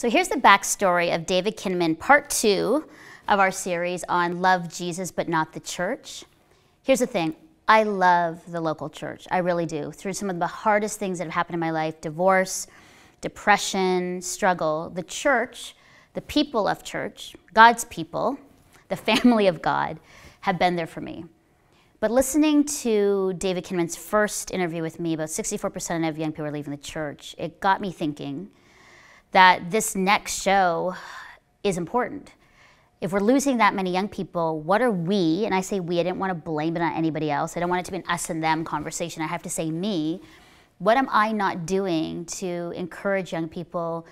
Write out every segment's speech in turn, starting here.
So here's the backstory of David Kinnaman, part 2 of our series on Love Jesus but Not the Church. Here's the thing, I love the local church, I really do. Through some of the hardest things that have happened in my life, divorce, depression, struggle, the church, the people of church, God's people, the family of God, have been there for me. But listening to David Kinnaman's first interview with me, about 64% of young people are leaving the church, it got me thinking that this next show is important. If we're losing that many young people, what are we, and I say we, I didn't want to blame it on anybody else, I don't want it to be an us and them conversation, I have to say me, what am I not doing to encourage young people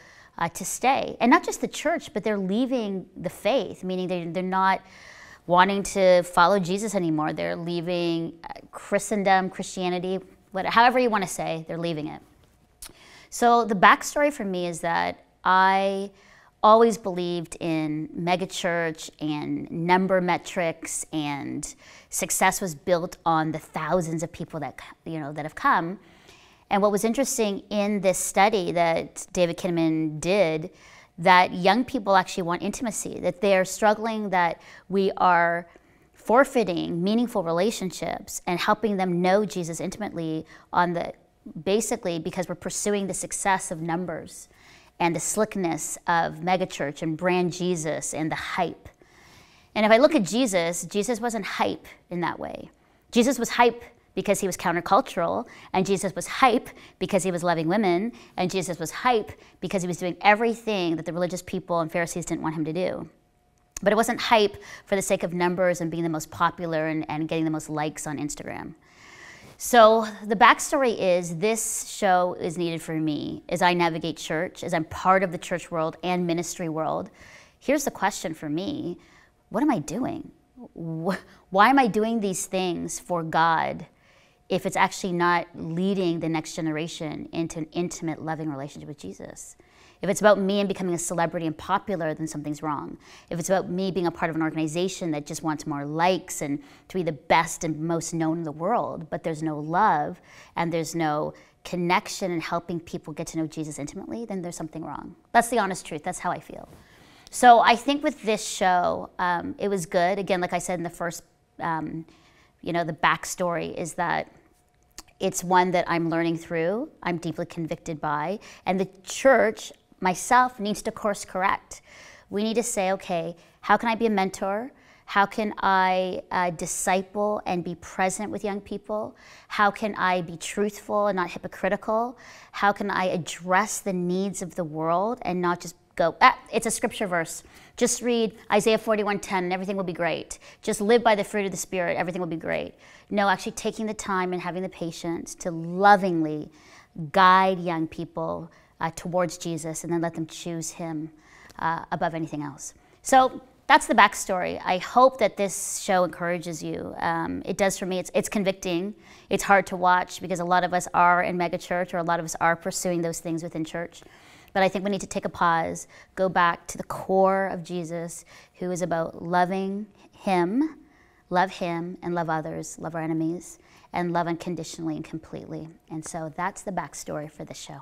to stay? And not just the church, but they're leaving the faith, meaning they're not wanting to follow Jesus anymore, they're leaving Christendom, Christianity, however you want to say, they're leaving it. So the backstory for me is that I always believed in megachurch and number metrics, and success was built on the thousands of people that that have come. And what was interesting in this study that David Kinnaman did, that young people actually want intimacy, that they're struggling, that we are forfeiting meaningful relationships and helping them know Jesus intimately basically because we're pursuing the success of numbers and the slickness of megachurch and brand Jesus and the hype. And if I look at Jesus, Jesus wasn't hype in that way. Jesus was hype because he was countercultural, and Jesus was hype because he was loving women, and Jesus was hype because he was doing everything that the religious people and Pharisees didn't want him to do. But it wasn't hype for the sake of numbers and being the most popular and getting the most likes on Instagram. So the backstory is this show is needed for me as I navigate church, as I'm part of the church world and ministry world. Here's the question for me, what am I doing? Why am I doing these things for God if it's actually not leading the next generation into an intimate, loving relationship with Jesus? If it's about me and becoming a celebrity and popular, then something's wrong. If it's about me being a part of an organization that just wants more likes and to be the best and most known in the world, but there's no love and there's no connection in helping people get to know Jesus intimately, then there's something wrong. That's the honest truth. That's how I feel. So I think with this show, it was good. Again, like I said in the first, the backstory is that it's one that I'm learning through, I'm deeply convicted by, and the church, myself, needs to course correct. We need to say, okay, how can I be a mentor? How can I disciple and be present with young people? How can I be truthful and not hypocritical? How can I address the needs of the world and not just go, it's a scripture verse. Just read Isaiah 41:10 and everything will be great. Just live by the fruit of the Spirit, everything will be great. No, actually taking the time and having the patience to lovingly guide young people towards Jesus and then let them choose him above anything else. So that's the backstory. I hope that this show encourages you. It does for me. It's convicting. It's hard to watch because a lot of us are in megachurch, or a lot of us are pursuing those things within church. But I think we need to take a pause, go back to the core of Jesus, who is about loving him, and love others, love our enemies, and love unconditionally and completely. And so that's the backstory for this show.